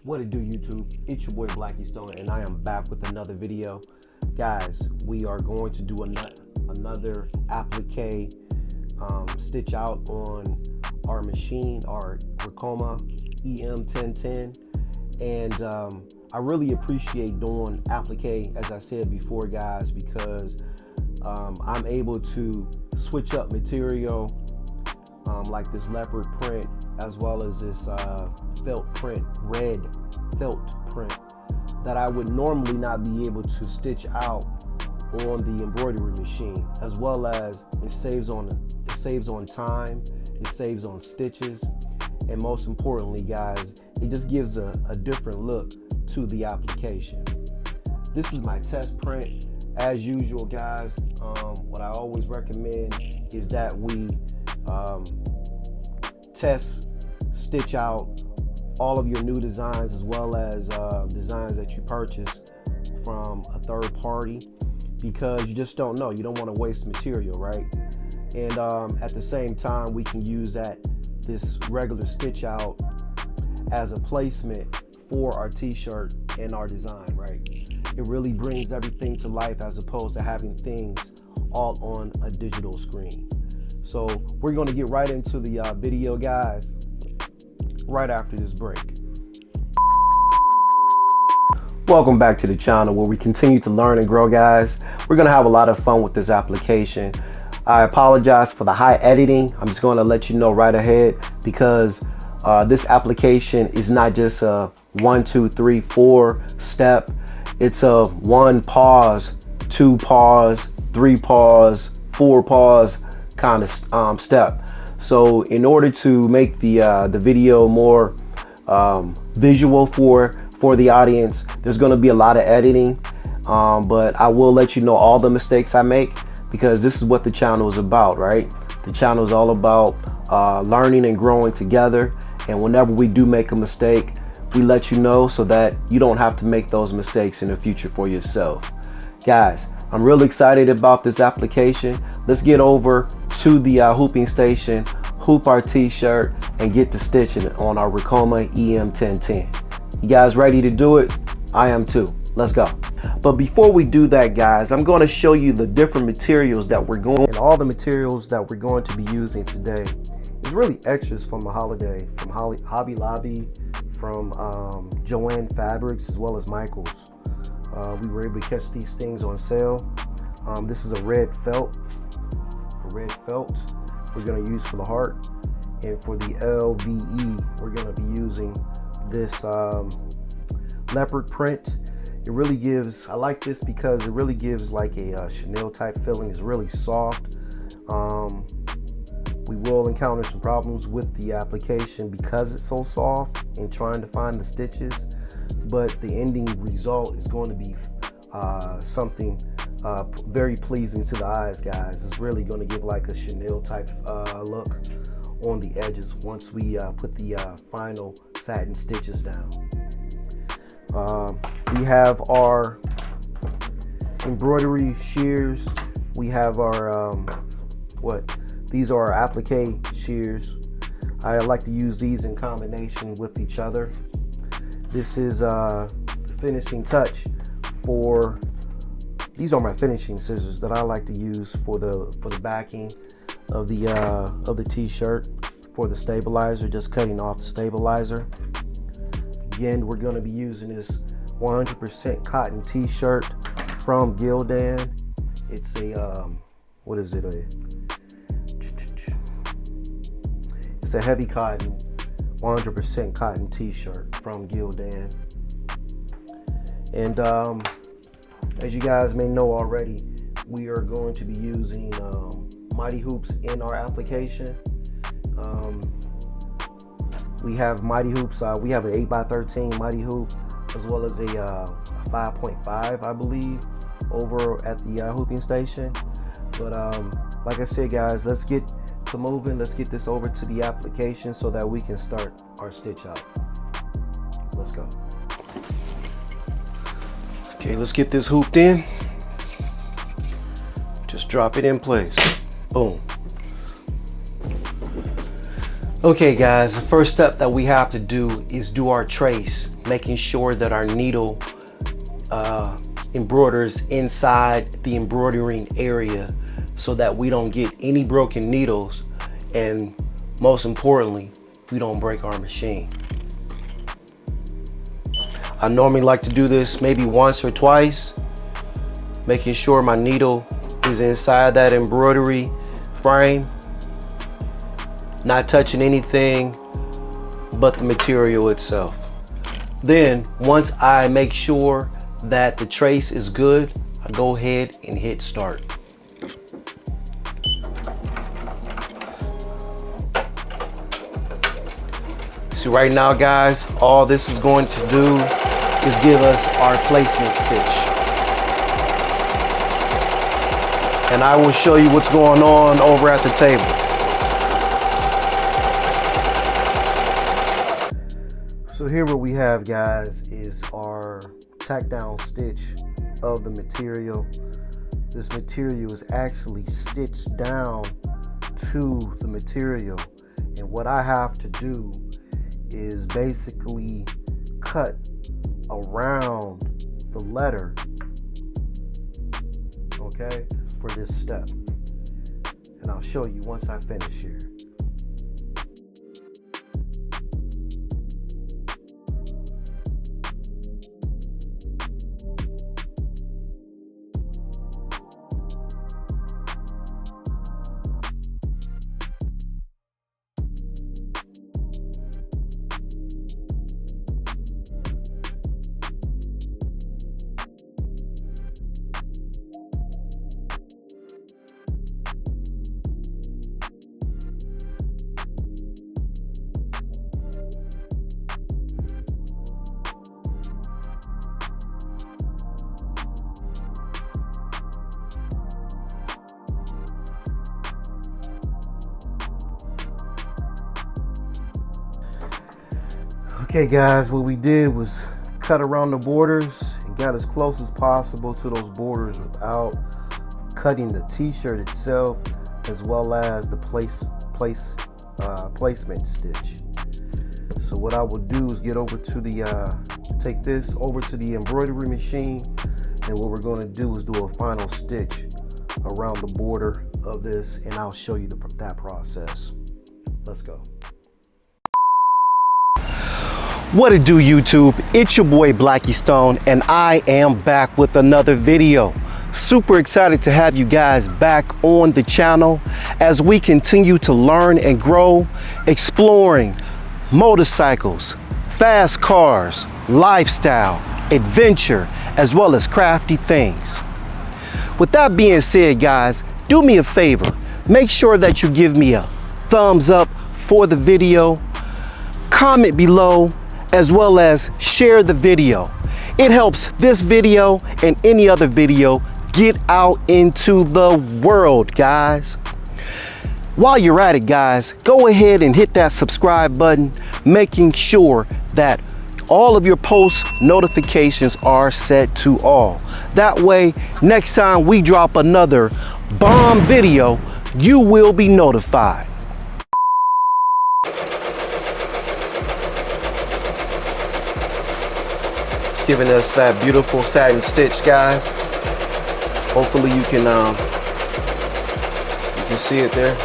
What it do, YouTube? It's your boy Blackie Stone, and I am back with another video. Guys, we are going to do another applique stitch out on our machine, our Ricoma EM1010. And I really appreciate doing applique, as I said before, guys, because I'm able to switch up material like this leopard print, as well as this felt print, red felt print, that I would normally not be able to stitch out on the embroidery machine, as well as it saves on time, it saves on stitches, and most importantly, guys, it just gives a different look to the application. This is my test print. As usual, guys, what I always recommend is that we stitch out all of your new designs, as well as designs that you purchase from a third party, because you just don't know. You don't want to waste material, right? And at the same time, we can use this regular stitch out as a placement for our t-shirt and our design, right? It really brings everything to life, as opposed to having things all on a digital screen. So we're going to get right into the video, guys, right after this break. Welcome back to the channel, where we continue to learn and grow, guys. We're going to have a lot of fun with this application. I apologize for the high editing. I'm just going to let you know right ahead, because this application is not just a 1, 2, 3, 4 step. It's a 1 pause, 2 pause, 3 pause, 4 pause kind of step. So in order to make the video more visual for the audience, there's going to be a lot of editing, but I will let you know all the mistakes I make, because this is what the channel is about, right? The channel is all about learning and growing together, and whenever we do make a mistake, we let you know so that you don't have to make those mistakes in the future for yourself. Guys, I'm really excited about this application. Let's get over to the hooping station, hoop our t-shirt, and get to stitching on our Ricoma EM1010. You guys ready to do it? I am too. Let's go. But before we do that, guys, I'm going to show you the different materials that we're going, and all the materials that we're going to be using today is really extras from the holiday, from Hobby Lobby, from Joann Fabrics, as well as Michaels. We were able to catch these things on sale. This is a red felt we're going to use for the heart, and for the LVE we're going to be using this leopard print. It really gives, I like this because it really gives like a Chanel type feeling. It's really soft. We will encounter some problems with the application because it's so soft and trying to find the stitches, but the ending result is going to be something very pleasing to the eyes, guys. It's really going to give like a Chanel type look on the edges once we put the final satin stitches down. We have our embroidery shears. We have our these are our applique shears. I like to use these in combination with each other. This is the finishing touch for, these are my finishing scissors that I like to use for the backing of the t-shirt, for the stabilizer, just cutting off the stabilizer. Again, we're going to be using this 100% cotton t-shirt from Gildan. It's a what is it? It's a heavy cotton, 100% cotton t-shirt from Gildan. And as you guys may know already, we are going to be using mighty hoops in our application. We have mighty hoops. We have an 8x13 mighty hoop, as well as a 5.5, I believe, over at the hooping station. But like I said, guys, let's get to moving. Let's get this over to the application so that we can start our stitch out. Let's go. Okay, let's get this hooped in. Just drop it in place. Boom. Okay guys, the first step that we have to do is do our trace, making sure that our needle embroiders inside the embroidering area so that we don't get any broken needles, and most importantly, we don't break our machine. I normally like to do this maybe once or twice, making sure my needle is inside that embroidery frame, not touching anything but the material itself. Then once I make sure that the trace is good, I go ahead and hit start. So right now guys, all this is going to do is give us our placement stitch. And I will show you what's going on over at the table. So here what we have guys is our tack down stitch of the material. This material is actually stitched down to the material, and what I have to do is basically cut around the letter, okay, for this step, and I'll show you once I finish here. Okay guys, what we did was cut around the borders and got as close as possible to those borders without cutting the t-shirt itself, as well as the placement stitch. So what I will do is get over to the, take this over to the embroidery machine, and what we're going to do is do a final stitch around the border of this, and I'll show you that process. Let's go. What it do, YouTube? It's your boy Blackie Stone, and I am back with another video. Super excited to have you guys back on the channel as we continue to learn and grow, exploring motorcycles, fast cars, lifestyle, adventure, as well as crafty things. With that being said guys, do me a favor, make sure that you give me a thumbs up for the video, comment below, as well as share the video. It helps this video and any other video get out into the world, guys. While you're at it, guys, go ahead and hit that subscribe button, making sure that all of your post notifications are set to all. That way, next time we drop another bomb video, you will be notified. It's giving us that beautiful satin stitch, guys. Hopefully you can see it there.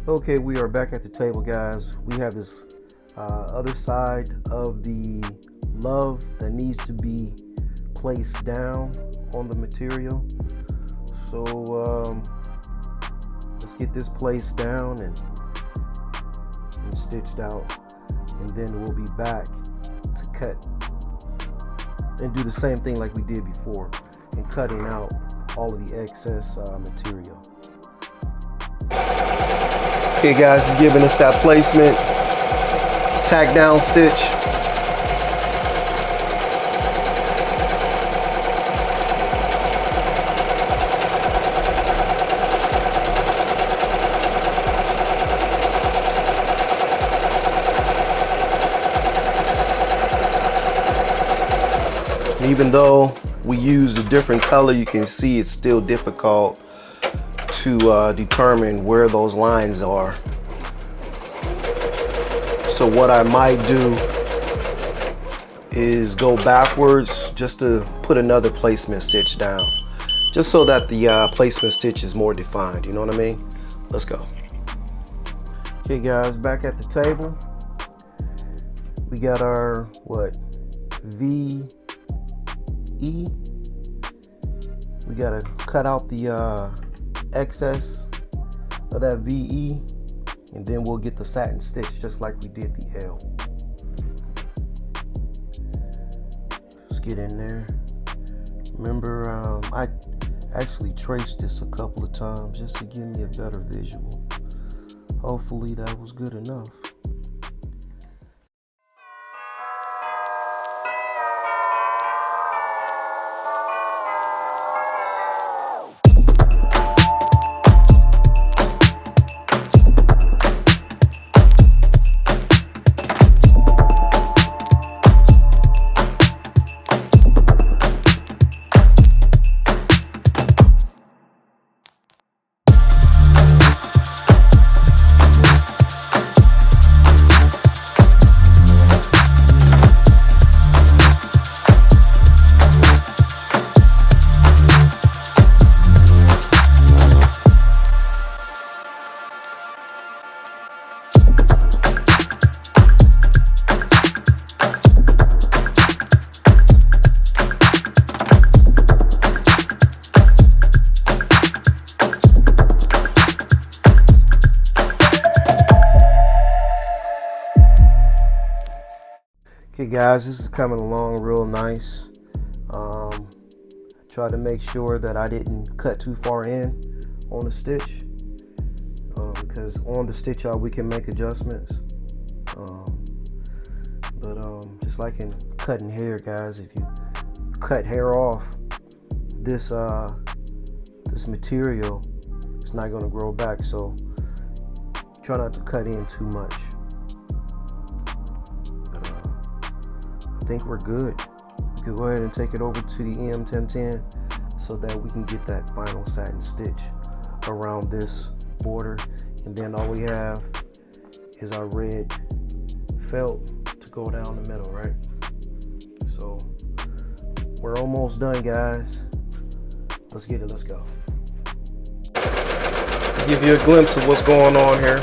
Okay, we are back at the table, guys. We have this other side of the love that needs to be placed down on the material. So let's get this placed down and stitched out, and then we'll be back to cut and do the same thing like we did before and cutting out all of the excess material. Okay guys, it's giving us that placement, tack down stitch. even though we use a different color, you can see it's still difficult to determine where those lines are. So what I might do is go backwards just to put another placement stitch down, just so that the placement stitch is more defined, you know what I mean? Let's go. Okay guys, back at the table. We got our, what, VE. We gotta cut out the excess of that VE, and then we'll get the satin stitch just like we did the L. Let's get in there. Remember, I actually traced this a couple of times just to give me a better visual. Hopefully that was good enough. Okay guys, this is coming along real nice. Try to make sure that I didn't cut too far in on the stitch, because on the stitch out we can make adjustments. Just like in cutting hair, guys, if you cut hair off, this material, it's not going to grow back. So try not to cut in too much. I think we're good. We could go ahead and take it over to the EM1010 so that we can get that final satin stitch around this border, and then all we have is our red felt to go down the middle, right? So we're almost done, guys. Let's get it, let's go. Give you a glimpse of what's going on here.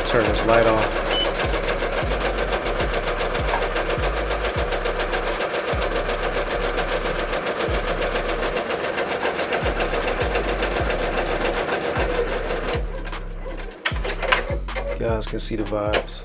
Turn this light off. You guys can see the vibes.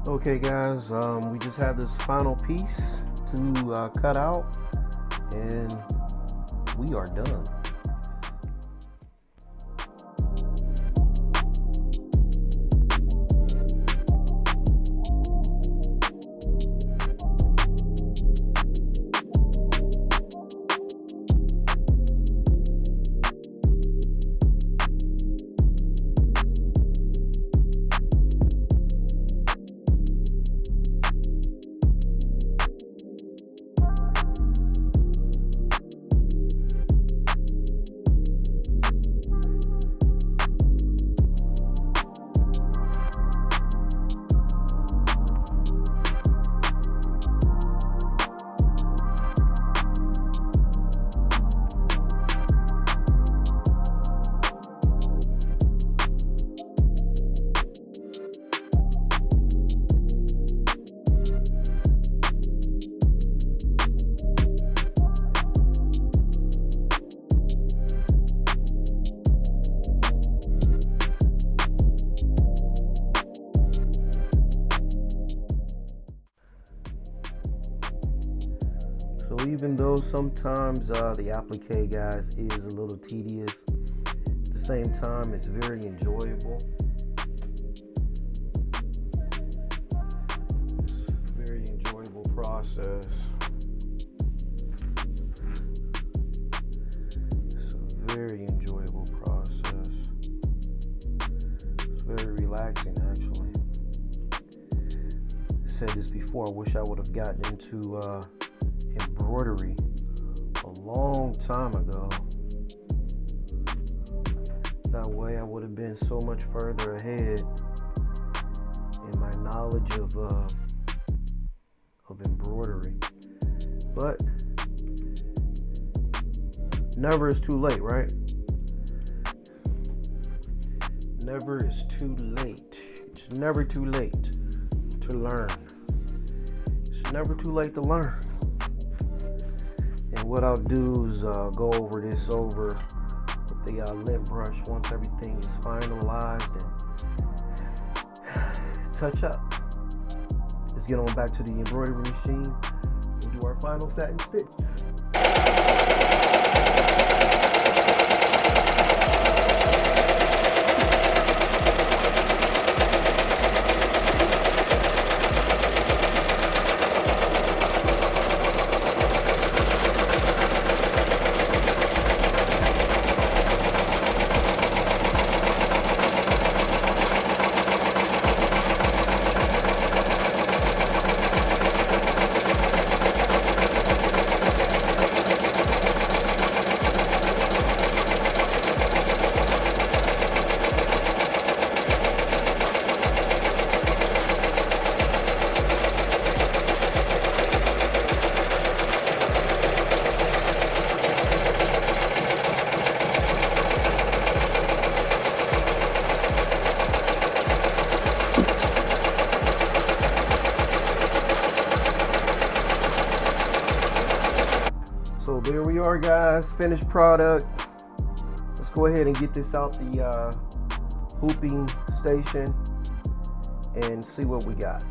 Okay guys, we just have this final piece to cut out, and we are done. So even though sometimes the applique, guys, is a little tedious, at the same time it's very enjoyable. It's a very enjoyable process. It's a very enjoyable process. It's very relaxing, actually. I said this before, I wish I would have gotten into embroidery a long time ago. That way I would have been so much further ahead in my knowledge of embroidery. But never is too late, right? Never is too late. It's never too late to learn. It's never too late to learn. And what I'll do is go over this with the lint brush once everything is finalized and touch up. Let's get on back to the embroidery machine and do our final satin stitch. So there we are, guys, finished product. Let's go ahead and get this out the hooping station and see what we got.